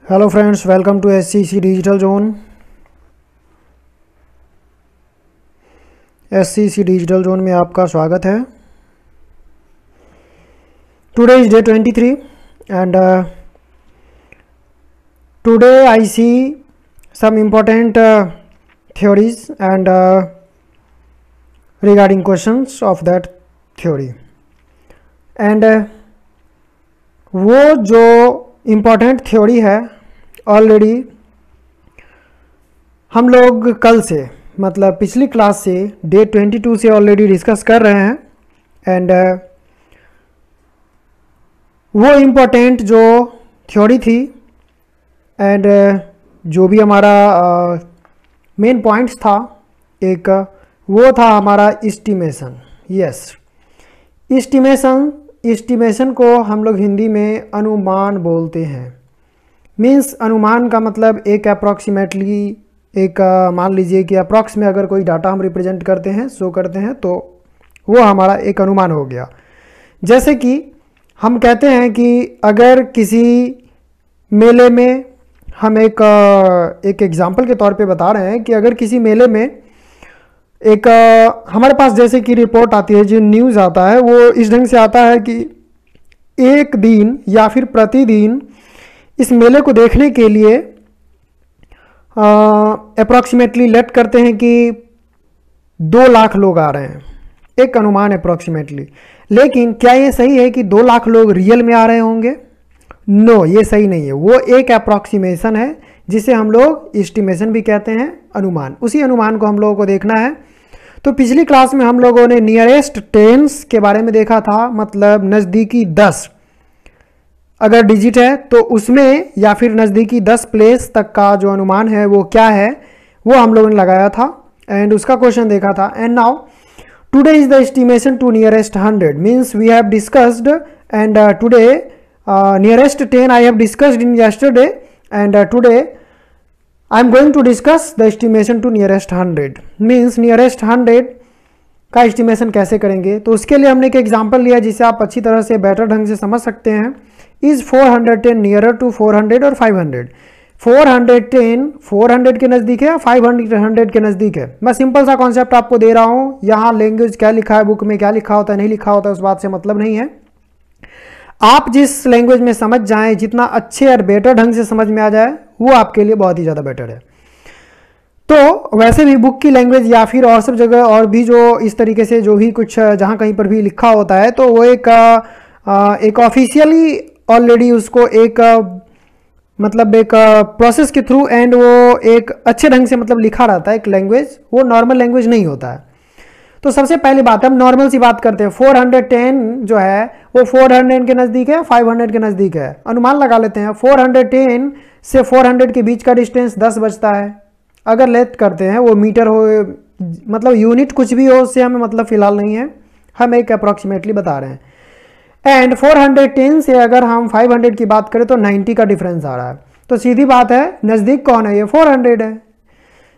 Hello friends, welcome to SCC digital zone. SCC digital zone में आपका स्वागत है। Today is day 23 and today I see some important theories and regarding questions of that theory and वो जो important theory है already हम लोग कल से मतलब पिछली क्लास से डे 22 से ऑलरेडी डिस्कस कर रहे हैं एंड वो इम्पोर्टेंट जो थ्योरी थी एंड जो भी हमारा मेन पॉइंट्स था एक वो था हमारा एस्टिमेशन। यस, एस्टिमेशन को हम लोग हिंदी में अनुमान बोलते हैं। मीन्स अनुमान का मतलब एक अप्रॉक्सीमेटली एक मान लीजिए कि अप्रॉक्स में अगर कोई डाटा हम रिप्रेजेंट करते हैं शो करते हैं तो वो हमारा एक अनुमान हो गया। जैसे कि हम कहते हैं कि अगर किसी मेले में हम एक एग्जाम्पल के तौर पे बता रहे हैं कि अगर किसी मेले में एक हमारे पास जैसे कि रिपोर्ट आती है, जो न्यूज़ आता है वो इस ढंग से आता है कि एक दिन या फिर प्रतिदिन इस मेले को देखने के लिए अप्रॉक्सीमेटली लेट करते हैं कि 2 लाख लोग आ रहे हैं, एक अनुमान अप्रॉक्सीमेटली। लेकिन क्या ये सही है कि 2 लाख लोग रियल में आ रहे होंगे? नो, ये सही नहीं है। वो एक अप्रॉक्सीमेशन है जिसे हम लोग एस्टिमेशन भी कहते हैं, अनुमान। उसी अनुमान को हम लोगों को देखना है। तो पिछली क्लास में हम लोगों ने नियरेस्ट टेंस के बारे में देखा था, मतलब नज़दीकी 10 अगर डिजिट है तो उसमें या फिर नज़दीकी 10 प्लेस तक का जो अनुमान है वो क्या है वो हम लोगों ने लगाया था एंड उसका क्वेश्चन देखा था। And now today is the estimation to nearest 100 means we have discussed and today nearest 10 I have discussed in yesterday and today I am going to discuss the estimation to nearest 100 means nearest 100 का estimation कैसे करेंगे। तो उसके लिए हमने एक example लिया जिसे आप अच्छी तरह से बेटर ढंग से समझ सकते हैं। इज 410 नियरर टू 400 और 500? 410 400 के नज़दीक है या 500 के नज़दीक है? मैं सिंपल सा कॉन्सेप्ट आपको दे रहा हूँ। यहाँ लैंग्वेज क्या लिखा है, बुक में क्या लिखा होता है नहीं लिखा होता है, उस बात से मतलब नहीं है। आप जिस लैंग्वेज में समझ जाएं, जितना अच्छे और बेटर ढंग से समझ में आ जाए वो आपके लिए बहुत ही ज़्यादा बेटर है। तो वैसे भी बुक की लैंग्वेज या फिर और सब जगह और भी जो इस तरीके से जो भी कुछ जहाँ कहीं पर भी लिखा होता है तो वो एक ऑफिशियली ऑलरेडी उसको एक मतलब एक प्रोसेस के थ्रू एंड वो एक अच्छे ढंग से मतलब लिखा रहता है। एक लैंग्वेज वो नॉर्मल लैंग्वेज नहीं होता है। तो सबसे पहली बात हम नॉर्मल सी बात करते हैं। 410 जो है वो 400 के नज़दीक है, 500 के नज़दीक है। अनुमान लगा लेते हैं 410 से 400 के बीच का डिस्टेंस 10 बचता है। अगर लेट करते हैं वो मीटर हो मतलब यूनिट कुछ भी हो उससे हमें मतलब फ़िलहाल नहीं है, हम एक अप्रॉक्सीमेटली बता रहे हैं। एंड 410 से अगर हम 500 की बात करें तो 90 का डिफरेंस आ रहा है। तो सीधी बात है नज़दीक कौन है? ये 400 है।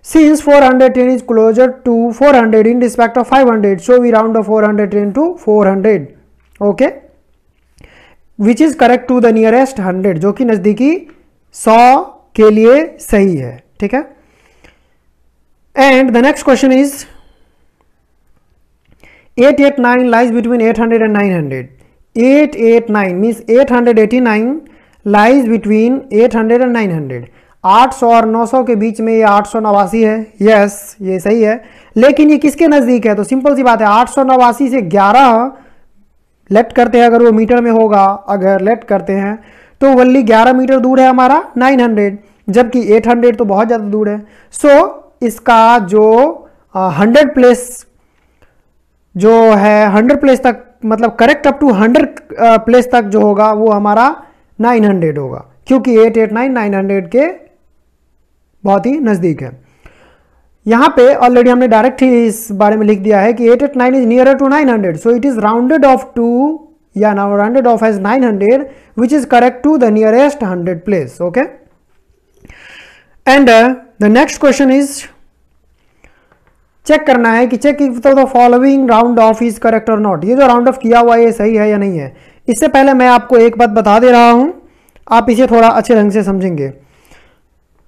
Since 410 is closer to 400 in respect of 500, so we round off 410 to 400, okay, which is correct to the nearest 100, जो कि नज़दीकी 100 के लिए सही है। ठीक है। And the next question is 889 lies between 800 and 900. 889 means 889 lies between 800 and 900. 800 और 900 के बीच में ये 889 है। यस, ये सही है। लेकिन ये किसके नज़दीक है? तो सिंपल सी बात है 889 से 11 लेट करते हैं, अगर वो मीटर में होगा, अगर लेट करते हैं तो वल्ली 11 मीटर दूर है हमारा 900, जबकि 800 तो बहुत ज़्यादा दूर है। सो इसका जो 100 प्लेस जो है 100 प्लेस तक मतलब करेक्ट अप टू 100 प्लेस तक जो होगा वो हमारा 900 होगा, क्योंकि 889 900 के बहुत ही नज़दीक है। यहाँ पे ऑलरेडी हमने डायरेक्ट ही इस बारे में लिख दिया है कि 889 is nearer to 900, so it is rounded off to या now rounded off as 900 which is correct to the nearest 100 place. Okay, and the next question is check करना है कि check if the following round off is correct और not. ये जो round of किया हुआ है ये सही है या नहीं है। इससे पहले मैं आपको एक बात बता दे रहा हूँ आप इसे थोड़ा अच्छे ढंग से समझेंगे।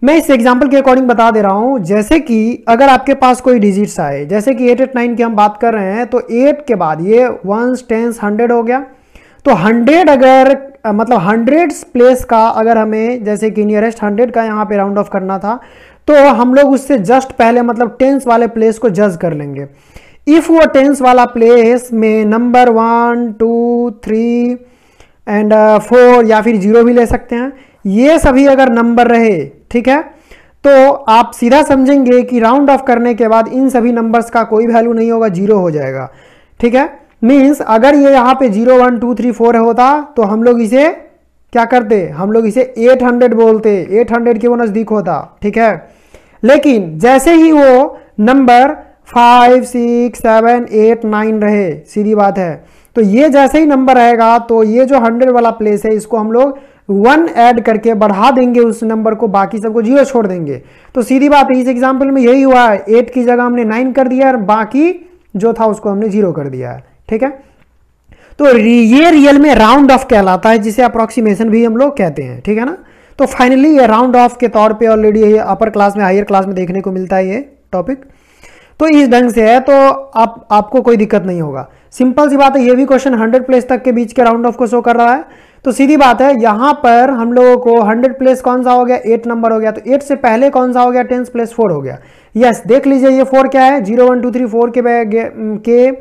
मैं इस एग्जाम्पल के अकॉर्डिंग बता दे रहा हूँ। जैसे कि अगर आपके पास कोई डिजिट्स आए, जैसे कि 889 की हम बात कर रहे हैं, तो 8 के बाद ये 1s 10s 100 हो गया। तो 100 अगर मतलब 100 प्लेस का अगर हमें जैसे कि नियरेस्ट 100 का यहाँ पे राउंड ऑफ करना था, तो हम लोग उससे जस्ट पहले मतलब टेंस वाले प्लेस को जज कर लेंगे। इफ वो टेंस वाला प्लेस में नंबर 1 2 3 एंड 4 या फिर 0 भी ले सकते हैं, ये सभी अगर नंबर रहे, ठीक है, तो आप सीधा समझेंगे कि राउंड ऑफ करने के बाद इन सभी नंबर्स का कोई वैल्यू नहीं होगा, 0 हो जाएगा। ठीक है, मीन्स अगर ये यहाँ पे 0 1 2 3 4 होता तो हम लोग इसे क्या करते, हम लोग इसे 800 बोलते, 800 के वो नज़दीक होता। ठीक है, लेकिन जैसे ही वो नंबर 5 6 7 8 9 रहे, सीधी बात है, तो ये जैसे ही नंबर रहेगा तो ये जो 100 वाला प्लेस है इसको हम लोग 1 ऐड करके बढ़ा देंगे उस नंबर को, बाकी सबको 0 छोड़ देंगे। तो सीधी बात है, इस एग्जाम्पल में यही हुआ है, 8 की जगह हमने 9 कर दिया और बाकी जो था उसको हमने 0 कर दिया है। ठीक है, तो ये रियल में राउंड ऑफ कहलाता है, जिसे अप्रोक्सीमेशन भी हम लोग कहते हैं। ठीक है ना, तो फाइनली ये राउंड ऑफ के तौर पे ऑलरेडी अपर क्लास में, हायर क्लास में देखने को मिलता है ये टॉपिक। तो इस ढंग से है, तो आपको कोई दिक्कत नहीं होगा। सिंपल सी बात है, ये भी क्वेश्चन 100 प्लेस तक के बीच के राउंड ऑफ को शो कर रहा है। तो सीधी बात है, यहाँ पर हम लोगों को 100 प्लेस कौन सा हो गया, 8 नंबर हो गया, तो 8 से पहले कौन सा हो गया, 10 प्लेस 4 हो गया। यस, देख लीजिए ये 4 क्या है, 0 1 2 3 4 के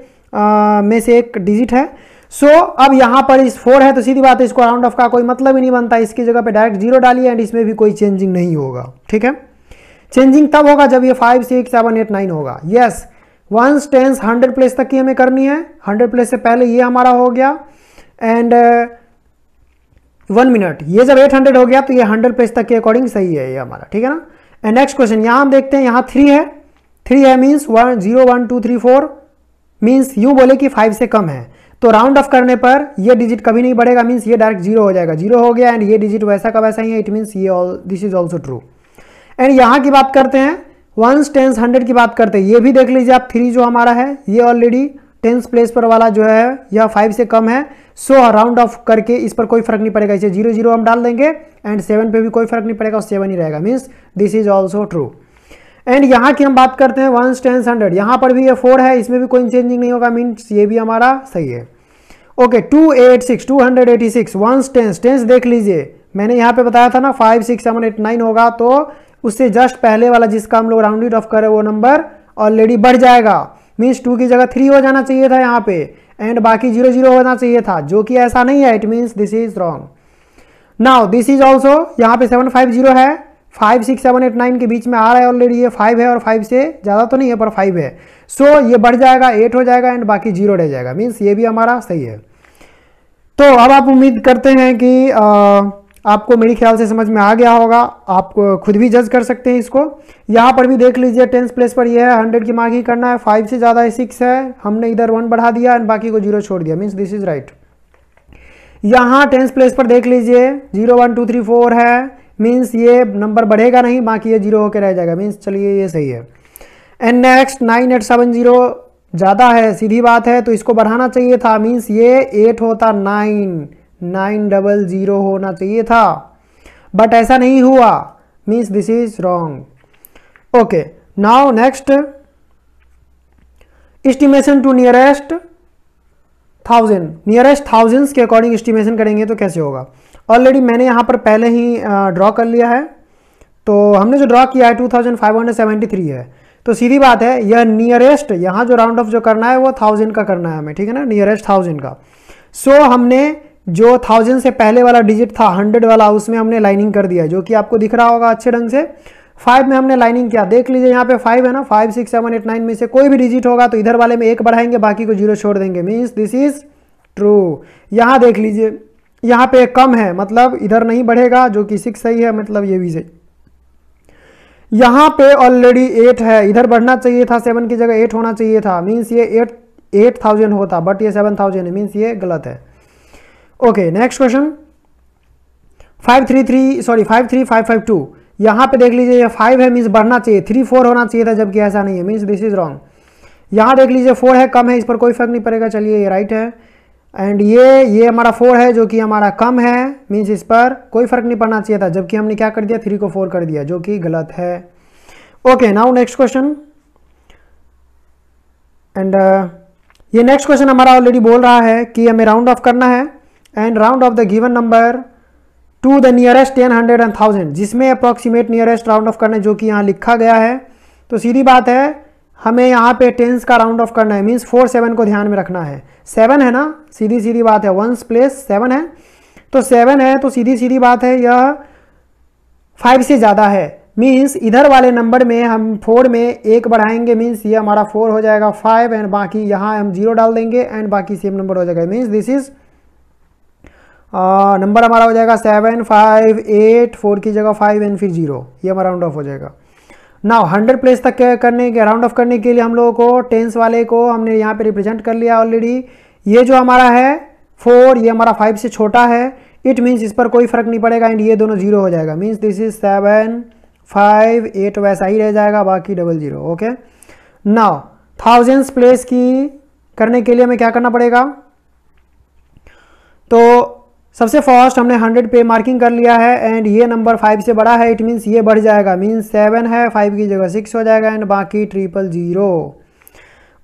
में से एक डिजिट है। सो अब यहाँ पर इस 4 है, तो सीधी बात है इसको राउंड ऑफ का कोई मतलब ही नहीं बनता, इसकी जगह पे डायरेक्ट 0 डालिए एंड इसमें भी कोई चेंजिंग नहीं होगा। ठीक है, चेंजिंग तब होगा जब ये 5 6 7 8 9 होगा। यस, 1s 10s 100 प्लेस तक की हमें करनी है, 100 प्लेस से पहले ये हमारा हो गया एंड 1 मिनट, ये जब 800 हो गया तो ये 100 प्लेस तक के अकॉर्डिंग सही है ये हमारा। ठीक है ना, एंड नेक्स्ट क्वेश्चन यहाँ हम देखते हैं, यहाँ 3 है मीन्स 0 1 2 3 4 मीन्स यूँ बोले कि 5 से कम है, तो राउंड ऑफ करने पर ये डिजिट कभी नहीं बढ़ेगा, मीन्स ये डायरेक्ट 0 हो जाएगा, 0 हो गया एंड ये डिजिट वैसा का वैसा ही है, इट मीन्स ये this is also true. And यहाँ की बात करते हैं, 1s 10s 100 की बात करते हैं, ये भी देख लीजिए आप, 3 जो हमारा है ये ऑलरेडी 10s प्लेस पर वाला जो है यह 5 से कम है। सो राउंड ऑफ करके इस पर कोई फर्क नहीं पड़ेगा, इसे 0 0 हम डाल देंगे एंड 7 पे भी कोई फर्क नहीं पड़ेगा, 7 ही रहेगा, means this is also true. And यहाँ की हम बात करते हैं 1s 10s 100, यहाँ पर भी ये 4 है, इसमें भी कोई चेंजिंग नहीं होगा, मीन्स ये भी हमारा सही है। ओके, 286 286 1s 10s 10s देख लीजिए, मैंने यहाँ पे बताया था ना 5 6 7 8 9 होगा, तो उससे जस्ट पहले वाला जिसका हम लोग राउंडेड ऑफ करें वो नंबर ऑलरेडी बढ़ जाएगा, मीन्स 2 की जगह 3 हो जाना चाहिए था यहाँ पे एंड बाकी 0 0 होना चाहिए था, जो कि ऐसा नहीं है, it means this is wrong. Now this is also, यहाँ पे 750 है, 5 6 7 8 9 के बीच में आ रहा है ऑलरेडी, ये 5 है और 5 से ज़्यादा तो नहीं है पर 5 है, सो ये बढ़ जाएगा, 8 हो जाएगा एंड बाकी 0 रह जाएगा, मीन्स ये भी हमारा सही है। तो अब आप उम्मीद करते हैं कि आपको मेरी ख्याल से समझ में आ गया होगा, आप खुद भी जज कर सकते हैं इसको। यहाँ पर भी देख लीजिए 10s प्लेस पर ये है, 100 की मार्क ही करना है, 5 से ज़्यादा है 6 है, हमने इधर 1 बढ़ा दिया एंड बाकी को 0 छोड़ दिया, मीन्स दिस इज राइट। यहाँ 10s प्लेस पर देख लीजिए 0 1 2 3 4 है, मीन्स ये नंबर बढ़ेगा नहीं, बाकी ये 0 होकर रह जाएगा, मीन्स चलिए ये सही है। एंड नेक्स्ट 9870 ज़्यादा है, सीधी बात है, तो इसको बढ़ाना चाहिए था, मीन्स ये 8 होता, 900 होना चाहिए था, बट ऐसा नहीं हुआ, means this is wrong. Okay, now next estimation to nearest 1000, nearest thousands के अकॉर्डिंग एस्टिमेशन करेंगे तो कैसे होगा। ऑलरेडी मैंने यहाँ पर पहले ही ड्रॉ कर लिया है, तो हमने जो ड्रॉ किया है 2573 है, तो सीधी बात है यह नियरेस्ट, यहाँ जो राउंड ऑफ जो करना है वो 1000 का करना है हमें, ठीक है ना, नियरेस्ट 1000 का। सो हमने जो 1000 से पहले वाला डिजिट था 100 वाला, उसमें हमने लाइनिंग कर दिया है, जो कि आपको दिख रहा होगा अच्छे ढंग से। 5 में हमने लाइनिंग किया, देख लीजिए यहाँ पे 5 है ना, 5 6 7 8 9 में से कोई भी डिजिट होगा तो इधर वाले में 1 बढ़ाएंगे, बाकी को 0 छोड़ देंगे, मीन्स दिस इज ट्रू। यहाँ देख लीजिए यहाँ पे कम है, मतलब इधर नहीं बढ़ेगा, जो कि 6 सही है, मतलब ये भी सही। यहाँ पे ऑलरेडी 8 है, इधर बढ़ना चाहिए था, 7 की जगह 8 होना चाहिए था, मीन्स ये 8000 होता, बट ये 7000 है, मीन्स ये गलत है। ओके, नेक्स्ट क्वेश्चन 5352, यहाँ पे देख लीजिए ये 5 है, मीन्स बढ़ना चाहिए, 3 4 होना चाहिए था, जबकि ऐसा नहीं है, मीन्स दिस इज रॉन्ग। यहाँ देख लीजिए 4 है, कम है, इस पर कोई फर्क नहीं पड़ेगा, चलिए ये राइट है। एंड ये हमारा 4 है जो कि हमारा कम है, मीन्स इस पर कोई फर्क नहीं पड़ना चाहिए था, जबकि हमने क्या कर दिया 3 को 4 कर दिया, जो कि गलत है। Okay, now next question. And ये नेक्स्ट क्वेश्चन हमारा ऑलरेडी बोल रहा है कि हमें राउंड ऑफ करना है and round of the given number two the nearest 10, 100 and 1000, जिसमें अप्रॉक्सीमेट नियरेस्ट राउंड ऑफ करना है, जो कि यहाँ लिखा गया है। तो सीधी बात है, हमें यहाँ पे टेंस का राउंड ऑफ करना है, मीन्स 4, 7 को ध्यान में रखना है। 7 है ना, सीधी सीधी बात है, 1's प्लेस 7 है, तो 7 है तो सीधी सीधी बात है यह 5 से ज़्यादा है, मीन्स इधर वाले नंबर में हम 4 में 1 बढ़ाएंगे, मीन्स ये हमारा 4 हो जाएगा 5 एंड बाकी यहाँ हम 0 डाल देंगे एंड बाकी सेम नंबर हो जाएगा, मीन्स दिस इज नंबर हमारा हो जाएगा 7, 5, 8, 4 की जगह 5 एंड फिर 0, ये हमारा राउंड ऑफ हो जाएगा। नाउ 100 प्लेस तक करने के राउंड ऑफ करने के लिए हम लोगों को टेंस वाले को हमने यहाँ पे रिप्रेजेंट कर लिया ऑलरेडी। ये जो हमारा है 4, ये हमारा 5 से छोटा है, इट मीन्स इस पर कोई फर्क नहीं पड़ेगा एंड ये दोनों 0 हो जाएगा, मीन्स दिस इज 7, 5, 8 वैसा ही रह जाएगा, बाकी 00। ओके, नाउ थाउजेंड्स प्लेस की करने के लिए हमें क्या करना पड़ेगा, तो सबसे फर्स्ट हमने 100 पे मार्किंग कर लिया है एंड ये नंबर 5 से बड़ा है, इट मीन्स ये बढ़ जाएगा, मीन्स 7 है, 5 की जगह 6 हो जाएगा एंड बाकी 000।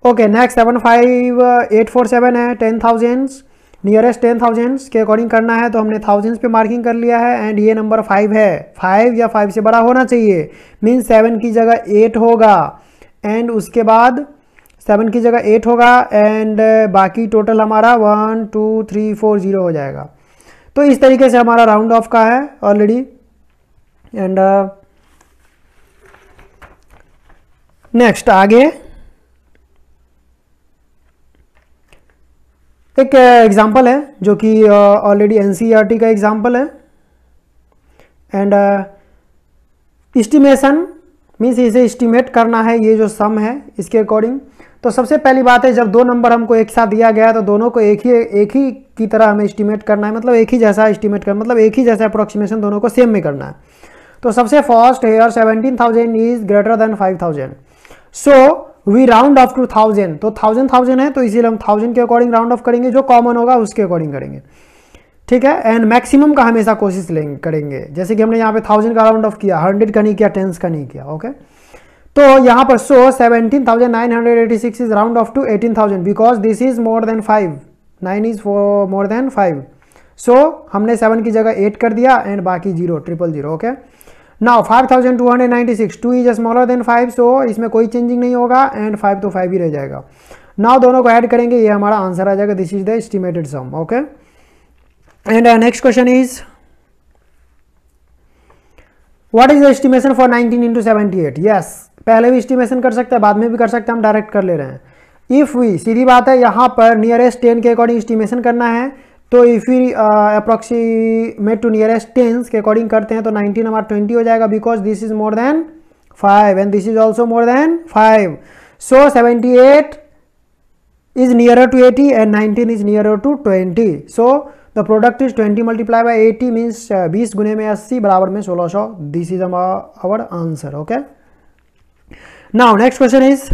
ओके, नेक्स्ट 7, 5, 8, 4, 7 है 10,000, नियरेस्ट 10,000 के अकॉर्डिंग करना है, तो हमने थाउजेंड्स पे मार्किंग कर लिया है एंड ये नंबर 5 है, 5 या 5 से बड़ा होना चाहिए, मीन्स 7 की जगह 8 होगा एंड उसके बाद 7 की जगह 8 होगा एंड बाकी टोटल हमारा 1, 2, 3, 4, 0 हो जाएगा। तो इस तरीके से हमारा राउंड ऑफ का है ऑलरेडी। एंड नेक्स्ट आगे एक एग्जांपल है जो कि ऑलरेडी एनसीईआरटी का एग्जांपल है एंड एस्टिमेशन मीन्स इसे एस्टिमेट करना है, ये जो सम है इसके अकॉर्डिंग। तो सबसे पहली बात है, जब दो नंबर हमको एक साथ दिया गया है तो दोनों को एक ही की तरह हमें एस्टिमेट करना है, मतलब एक ही जैसा एस्टिमेट करना, मतलब एक ही जैसा अप्रोक्सीमेशन दोनों को सेम में करना है। तो सबसे first here 17,000 is greater than 5,000, so we round off to 1000, तो 1000 है तो इसीलिए हम 1000 के अकॉर्डिंग राउंड ऑफ करेंगे, जो कॉमन होगा उसके अकॉर्डिंग करेंगे, ठीक है। एंड मैक्सिमम का हमेशा कोशिश करेंगे, जैसे कि हमने यहाँ पे 1000 का राउंड ऑफ किया, 100 का नहीं किया, 10s का नहीं किया। ओके, तो यहाँ पर so 17,986 is round off to 18,000 because this is more than 5, 9 is more than 5, so हमने 7 की जगह 8 कर दिया एंड बाकी 000। Okay, now 5,296, 2 is smaller than 5, सो इसमें कोई चेंजिंग नहीं होगा एंड 5 तो 5 ही रह जाएगा। नाउ दोनों को ऐड करेंगे, ये हमारा आंसर आ जाएगा, this is the estimated some. Okay, and next question is what is the estimation for 19 into 78? Yes, पहले भी एस्टिमेशन कर सकते हैं, बाद में भी कर सकते हैं, हम डायरेक्ट कर ले रहे हैं। इफ़ वी, सीधी बात है, यहाँ पर नियरेस्ट 10 के अकॉर्डिंग एस्टिमेशन करना है, तो if we approximate to nearest 10 के अकॉर्डिंग करते हैं तो 19 हमारा 20 हो जाएगा, because this is more than 5 and this is also more than 5, so 78 is nearer to 80 and 19 is nearer to 20, so the product is 20 multiplied by 80 means 20 गुने में 80 बराबर में 1600, this is our answer. Okay, now next question is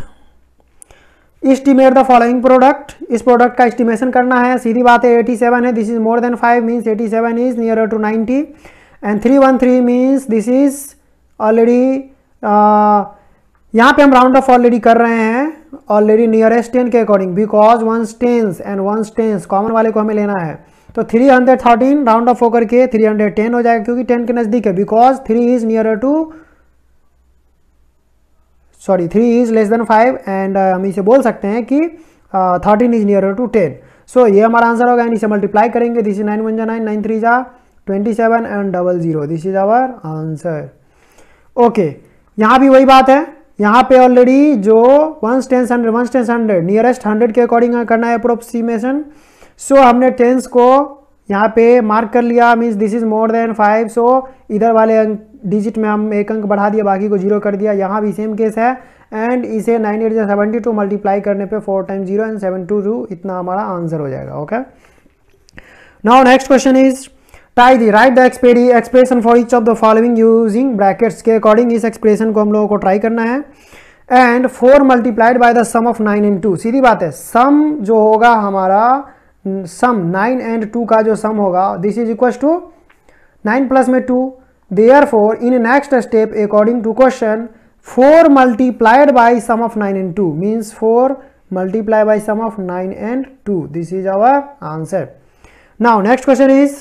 estimate the following product, इस product का estimation करना है। सीधी बात है, 87 है, this is more than 5 means 87 is nearer to 90 and 313 means this is already यहाँ पे हम राउंड ऑफ ऑलरेडी कर रहे हैं, ऑलरेडी नियरेस्ट 10 के according, because 1's tens and 1's tens common वाले को हमें लेना है, तो 313 राउंड ऑफ होकर के 310 हो जाएगा, क्योंकि 10 के नज़दीक है, because 3 is nearer to 3 is less than 5 and हम इसे बोल सकते हैं कि 13 इज नियरर टू 10, सो ये हमारा आंसर होगा एंड इसे मल्टीप्लाई करेंगे, this is 9 1 9, 9 3 27 and 00, this is our answer. Okay, यहाँ भी वही बात है, यहाँ पे ऑलरेडी जो 1's tens 100 नियरेस्ट 100 के अकॉर्डिंग करना है अप्रोक्सीमेशन, सो हमने टेंस को यहाँ पे मार्क कर लिया, means this is more than 5, सो इधर वाले डिजिट में हम एक अंक बढ़ा दिया, बाकी को 0 कर दिया। यहाँ भी सेम केस है एंड इसे 9 8 72 मल्टीप्लाई करने पे 4 times 0 एंड 7 2 2, इतना हमारा आंसर हो जाएगा। Okay, now next question is write the expression for each of the following using brackets के अकॉर्डिंग इस एक्सप्रेशन को हम लोगों को ट्राई करना है। And 4 multiplied by the sum of 9 and 2, सीधी बात है, सम जो होगा हमारा सम 9 एंड 2 का जो सम होगा this is equal to 9 plus में 2, therefore in next step according to question 4 multiplied by sum of 9 and 2 means 4 multiply by sum of 9 and 2. This is our answer. Now next question is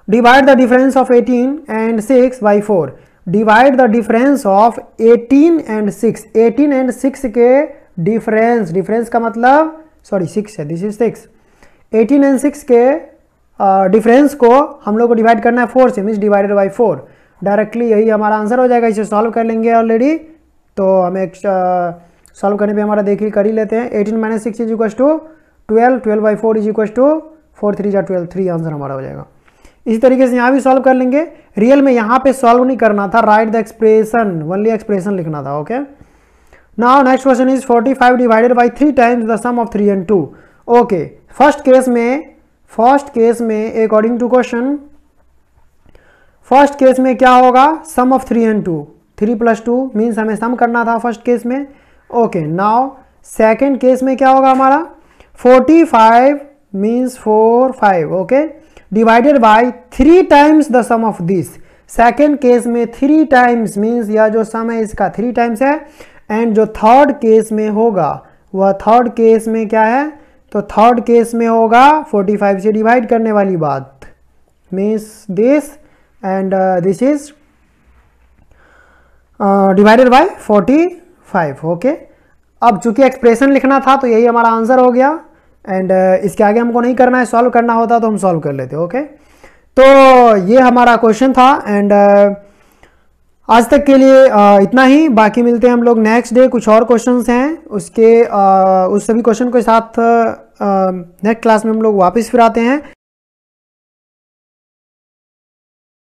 divide the difference of 18 and 6 by 4. Divide the difference of 18 and 6. 18 and 6 के difference का मतलब sorry 6 है, this is 6. 18 and 6 के difference को हम लोग को divide करना है 4 से, means divided by 4. डायरेक्टली यही हमारा आंसर हो जाएगा. इसे सॉल्व कर लेंगे ऑलरेडी, तो हमें सॉल्व करने पे हमारा देखिए कर ही लेते हैं. 18 minus 6 is equal to 12, 12 by 4 is equal to 4 3 जा 12, 3 आंसर हमारा हो जाएगा. इसी तरीके से यहाँ भी सॉल्व कर लेंगे. रियल में यहाँ पे सॉल्व नहीं करना था, write the expression, only expression लिखना था. Okay, now next question is 45 divided by 3 times the sum of 3 and 2. Okay, first case में according to question first case में क्या होगा, sum of 3 and 2, 3 plus 2 means हमें सम करना था first case में. ओके, नाउ सेकेंड केस में क्या होगा हमारा, 45 means 4 5. Okay, divided bye 3 times the sum of this. Second case में 3 टाइम्स मीन्स यह जो सम है इसका 3 टाइम्स है. एंड जो थर्ड केस में होगा वह थर्ड केस में क्या है, तो थर्ड केस में होगा 45 से डिवाइड करने वाली बात, means this and this is divided by 45. Okay, अब चूंकि एक्सप्रेशन लिखना था तो यही हमारा आंसर हो गया. एंड इसके आगे हमको नहीं करना है, सॉल्व करना होता तो हम सॉल्व कर लेते. ओके, तो ये हमारा क्वेश्चन था. एंड आज तक के लिए इतना ही. बाकी मिलते हैं हम लोग नेक्स्ट डे. कुछ और क्वेश्चंस हैं उसके उस सभी क्वेश्चन के साथ नेक्स्ट क्लास में हम लोग वापस फिर आते हैं.